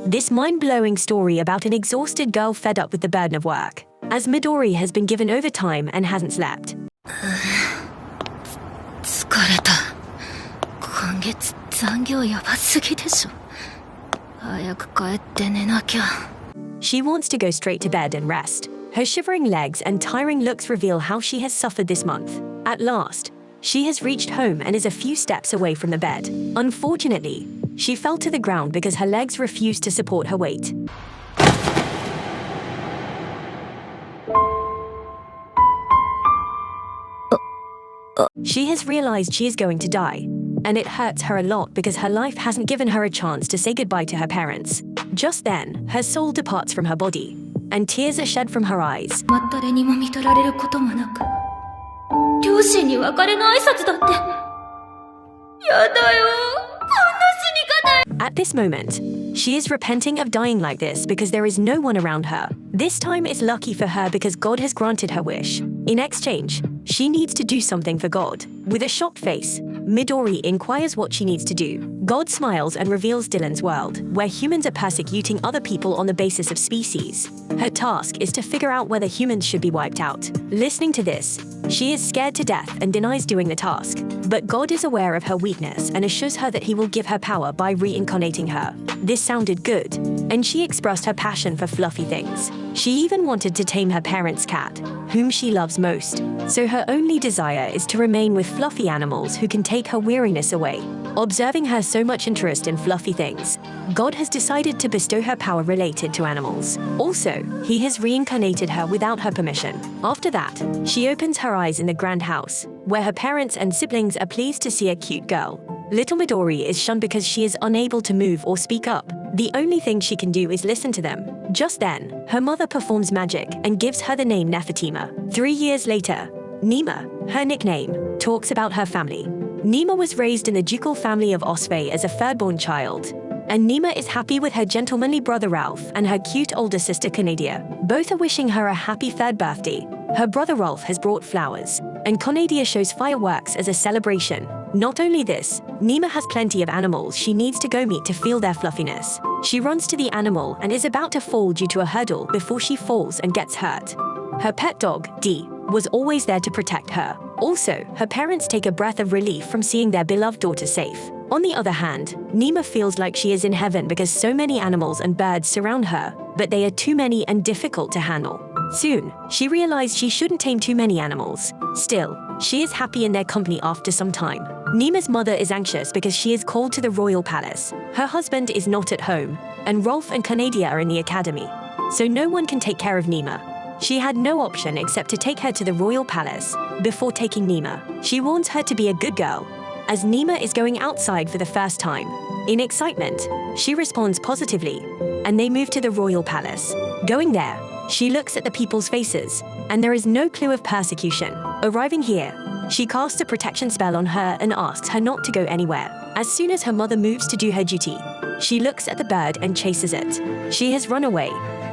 This mind-blowing story about an exhausted girl fed up with the burden of work, as Midori has been given overtime and hasn't slept. 疲れた。今月残業やばすぎでしょ。早く帰って寝なきゃ。 She wants to go straight to bed and rest. Her shivering legs and tiring looks reveal how she has suffered this month. At last, she has reached home and is a few steps away from the bed. Unfortunately, she fell to the ground because her legs refused to support her weight. She has realized she is going to die, and it hurts her a lot because her life hasn't given her a chance to say goodbye to her parents. Just then, her soul departs from her body, and tears are shed from her eyes. 誰にも見取られることもなく、両親に別れの挨拶だって。やだよ。 At this moment, she is repenting of dying like this because there is no one around her. This time is lucky for her because God has granted her wish. In exchange, she needs to do something for God. With a shocked face, Midori inquires what she needs to do. God smiles and reveals Dylan's world, where humans are persecuting other people on the basis of species. Her task is to figure out whether humans should be wiped out. Listening to this, she is scared to death and denies doing the task. But God is aware of her weakness and assures her that he will give her power by reincarnating her. This sounded good, and she expressed her passion for fluffy things. She even wanted to tame her parents' cat, whom she loves most. So her only desire is to remain with fluffy animals who can take her weariness away. Observing her so much interest in fluffy things, God has decided to bestow her power related to animals. Also, he has reincarnated her without her permission. After that, she opens her eyes in the grand house, where her parents and siblings are pleased to see a cute girl. Little Midori is shunned because she is unable to move or speak up. The only thing she can do is listen to them. Just then, her mother performs magic and gives her the name Nefertima. 3 years later, Néma, her nickname, talks about her family. Néma was raised in the ducal family of Opshe as a third-born child, and Néma is happy with her gentlemanly brother Ralph and her cute older sister Kanadia. Both are wishing her a happy third birthday. Her brother Ralph has brought flowers, and Kanadia shows fireworks as a celebration. Not only this, Néma has plenty of animals she needs to go meet to feel their fluffiness. She runs to the animal and is about to fall due to a hurdle before she falls and gets hurt. Her pet dog, Dee, was always there to protect her. Also, her parents take a breath of relief from seeing their beloved daughter safe. On the other hand, Néma feels like she is in heaven because so many animals and birds surround her, but they are too many and difficult to handle. Soon, she realized she shouldn't tame too many animals. Still, she is happy in their company after some time. Néma's mother is anxious because she is called to the royal palace. Her husband is not at home, and Ralph and Kanadia are in the academy, so no one can take care of Néma. She had no option except to take her to the royal palace. Before taking Néma, she warns her to be a good girl, as Néma is going outside for the first time. In excitement, she responds positively, and they move to the royal palace. Going there, she looks at the people's faces, and there is no clue of persecution. Arriving here, she casts a protection spell on her and asks her not to go anywhere. As soon as her mother moves to do her duty, she looks at the bird and chases it. She has run away,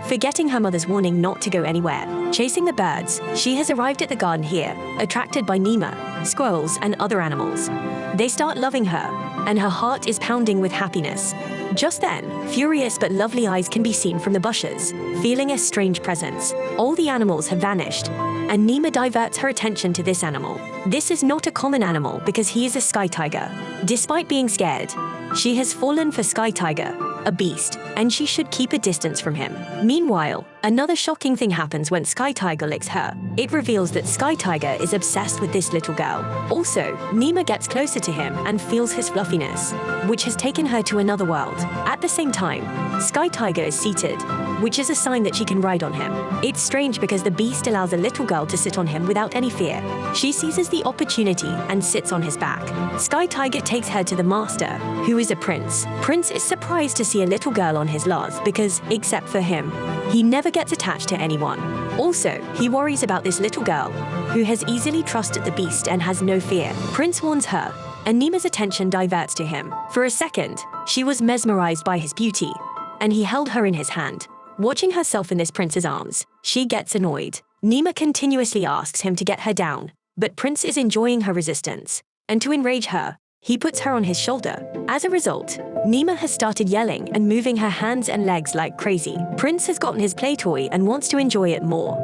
forgetting her mother's warning not to go anywhere. Chasing the birds, she has arrived at the garden here, attracted by Néma, squirrels, and other animals. They start loving her, and her heart is pounding with happiness. Just then, furious but lovely eyes can be seen from the bushes, feeling a strange presence. All the animals have vanished, and Néma diverts her attention to this animal. This is not a common animal because he is a sky tiger. Despite being scared, she has fallen for Sky Tiger, a beast, and she should keep a distance from him. Meanwhile, another shocking thing happens when Sky Tiger licks her. It reveals that Sky Tiger is obsessed with this little girl. Also, Néma gets closer to him and feels his fluffiness, which has taken her to another world. At the same time, Sky Tiger is seated, which is a sign that she can ride on him. It's strange because the beast allows a little girl to sit on him without any fear. She seizes the opportunity and sits on his back. Sky Tiger takes her to the master, who is a prince. Prince is surprised to see a little girl on his Lars because, except for him, he never gets attached to anyone. Also, he worries about this little girl, who has easily trusted the beast and has no fear. Prince warns her, and Néma's attention diverts to him. For a second, she was mesmerized by his beauty, and he held her in his hand. Watching herself in this prince's arms, she gets annoyed. Néma continuously asks him to get her down, but Prince is enjoying her resistance. And to enrage her, He puts her on his shoulder. As a result, Néma has started yelling and moving her hands and legs like crazy. Prince has gotten his play toy and wants to enjoy it more.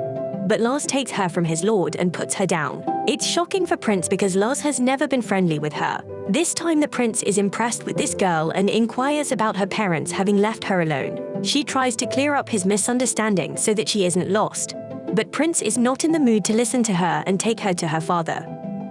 But Lars takes her from his lord and puts her down. It's shocking for Prince because Lars has never been friendly with her. This time the prince is impressed with this girl and inquires about her parents having left her alone. She tries to clear up his misunderstanding so that she isn't lost. But Prince is not in the mood to listen to her and take her to her father.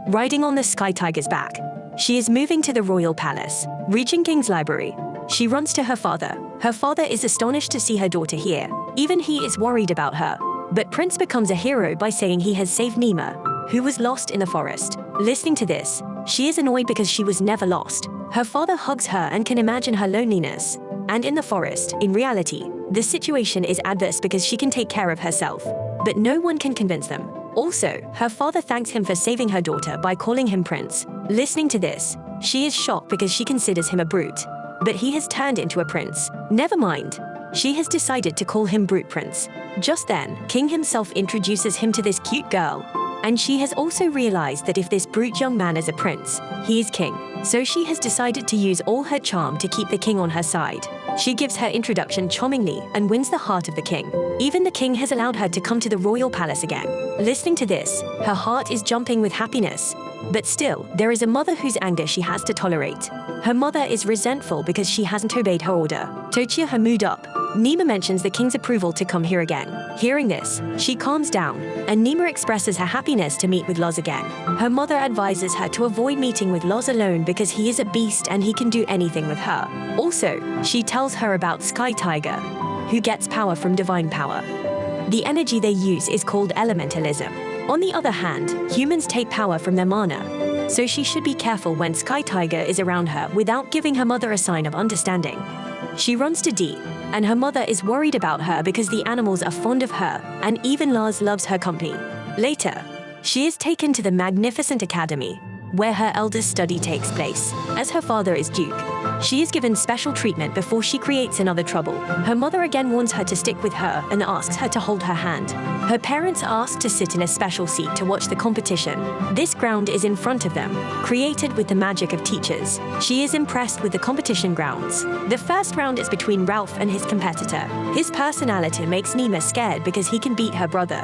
Riding on the Sky Tiger's back, she is moving to the royal palace. Reaching King's library, she runs to her father. Her father is astonished to see her daughter here. Even he is worried about her. But Prince becomes a hero by saying he has saved Néma, who was lost in the forest. Listening to this, she is annoyed because she was never lost. Her father hugs her and can imagine her loneliness. And in the forest, in reality, the situation is adverse because she can take care of herself. But no one can convince them. Also, her father thanks him for saving her daughter by calling him Prince. Listening to this, she is shocked because she considers him a brute. But he has turned into a prince. Never mind. She has decided to call him Brute Prince. Just then, King himself introduces him to this cute girl. And she has also realized that if this brute young man is a prince, he is king. So she has decided to use all her charm to keep the king on her side. She gives her introduction charmingly and wins the heart of the king. Even the king has allowed her to come to the royal palace again. Listening to this, her heart is jumping with happiness. But still, there is a mother whose anger she has to tolerate. Her mother is resentful because she hasn't obeyed her order. To cheer her mood up, Néma mentions the king's approval to come here again. Hearing this, she calms down, and Néma expresses her happiness to meet with Lars again. Her mother advises her to avoid meeting with Lars alone because he is a beast and he can do anything with her. Also, she tells her about Sky Tiger, who gets power from divine power. The energy they use is called elementalism. On the other hand, humans take power from their mana, so she should be careful when Sky Tiger is around her without giving her mother a sign of understanding. She runs to D, and her mother is worried about her because the animals are fond of her, and even Lars loves her company. Later, she is taken to the magnificent academy, where her eldest study takes place. As her father is Duke, she is given special treatment before she creates another trouble. Her mother again warns her to stick with her and asks her to hold her hand. Her parents ask to sit in a special seat to watch the competition. This ground is in front of them, created with the magic of teachers. She is impressed with the competition grounds. The first round is between Ralph and his competitor. His personality makes Néma scared because he can beat her brother.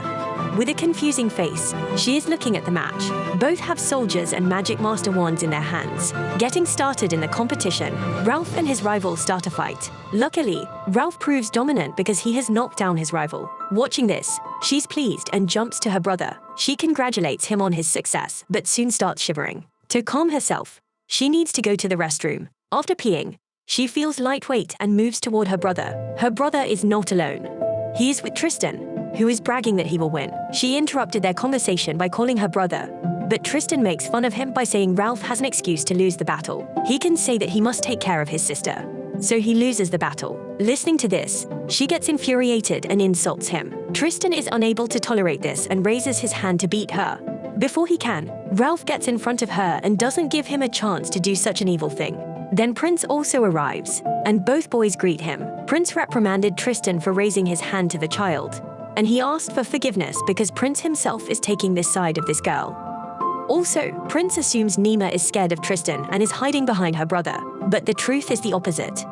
With a confusing face, she is looking at the match. Both have soldiers and magic master wands in their hands. Getting started in the competition, Ralph and his rival start a fight. Luckily, Ralph proves dominant because he has knocked down his rival. Watching this, she's pleased and jumps to her brother. She congratulates him on his success, but soon starts shivering. To calm herself, she needs to go to the restroom. After peeing, she feels lightweight and moves toward her brother. Her brother is not alone. He is with Tristan, who is bragging that he will win. She interrupted their conversation by calling her brother, but Tristan makes fun of him by saying Ralph has an excuse to lose the battle. He can say that he must take care of his sister, so he loses the battle. Listening to this, she gets infuriated and insults him. Tristan is unable to tolerate this and raises his hand to beat her. Before he can, Ralph gets in front of her and doesn't give him a chance to do such an evil thing. Then Prince also arrives, and both boys greet him. Prince reprimanded Tristan for raising his hand to the child, and he asked for forgiveness because Prince himself is taking this side of this girl. Also, Prince assumes Néma is scared of Tristan and is hiding behind her brother, but the truth is the opposite.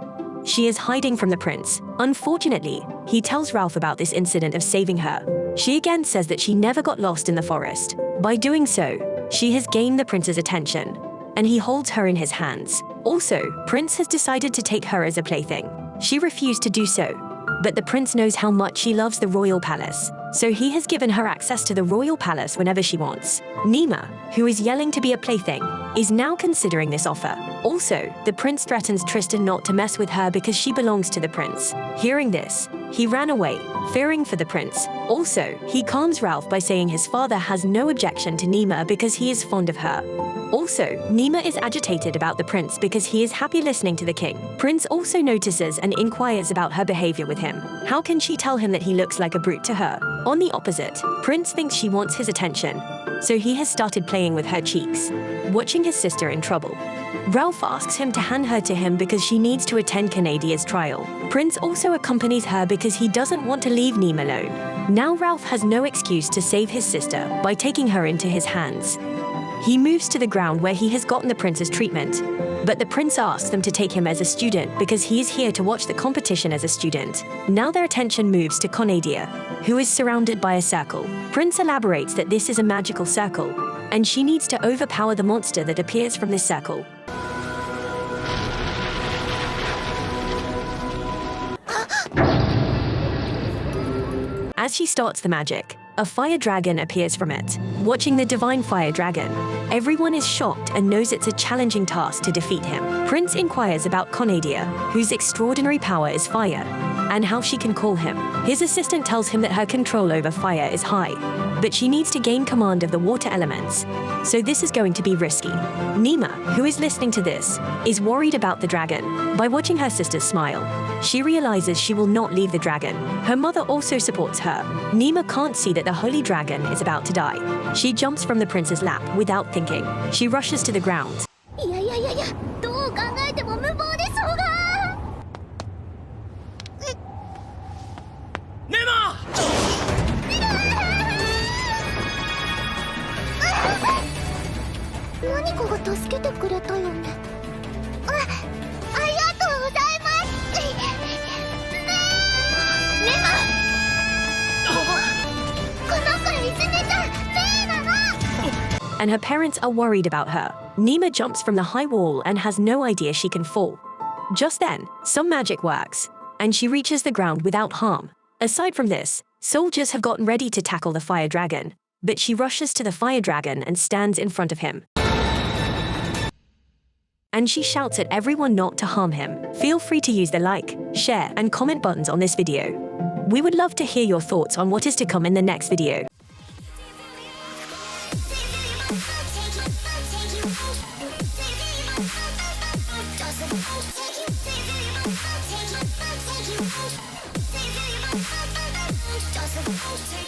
She is hiding from the prince. Unfortunately, he tells Ralph about this incident of saving her. She again says that she never got lost in the forest. By doing so, she has gained the prince's attention, and he holds her in his hands. Also, Prince has decided to take her as a plaything. She refused to do so, but the prince knows how much she loves the royal palace, so he has given her access to the royal palace whenever she wants. Néma, who is yelling to be a plaything, is now considering this offer. Also, the prince threatens Tristan not to mess with her because she belongs to the prince. Hearing this, he ran away, fearing for the prince. Also, he calms Ralph by saying his father has no objection to Néma because he is fond of her. Also, Néma is agitated about the prince because he is happy listening to the king. Prince also notices and inquires about her behavior with him. How can she tell him that he looks like a brute to her? On the opposite, Prince thinks she wants his attention, so he has started playing with her cheeks, watching his sister in trouble. Ralph asks him to hand her to him because she needs to attend Kanadia's trial. Prince also accompanies her because he doesn't want to leave Néma alone. Now Ralph has no excuse to save his sister by taking her into his hands. He moves to the ground where he has gotten the prince's treatment. But the prince asks them to take him as a student because he is here to watch the competition as a student. Now their attention moves to Kanadia, who is surrounded by a circle. Prince elaborates that this is a magical circle, and she needs to overpower the monster that appears from this circle. As she starts the magic, a fire dragon appears from it. Watching the divine fire dragon, everyone is shocked and knows it's a challenging task to defeat him. Prince inquires about Kanadia, whose extraordinary power is fire, and how she can call him. His assistant tells him that her control over fire is high, but she needs to gain command of the water elements, so this is going to be risky. Néma, who is listening to this, is worried about the dragon. By watching her sister smile, she realizes she will not leave the dragon. Her mother also supports her. Néma can't see that the holy dragon is about to die. She jumps from the prince's lap without thinking. She rushes to the ground. いやいやいやいや、どう考えても無謀でしょうが。ネマ！何かが助けてくれたよね。ありがとうございます。ネマ！この子いじめちゃメイなの。 And her parents are worried about her. Néma jumps from the high wall and has no idea she can fall. Just then, some magic works, and she reaches the ground without harm. Aside from this, soldiers have gotten ready to tackle the fire dragon, but she rushes to the fire dragon and stands in front of him. And she shouts at everyone not to harm him. Feel free to use the like, share, and comment buttons on this video. We would love to hear your thoughts on what is to come in the next video. Doesn't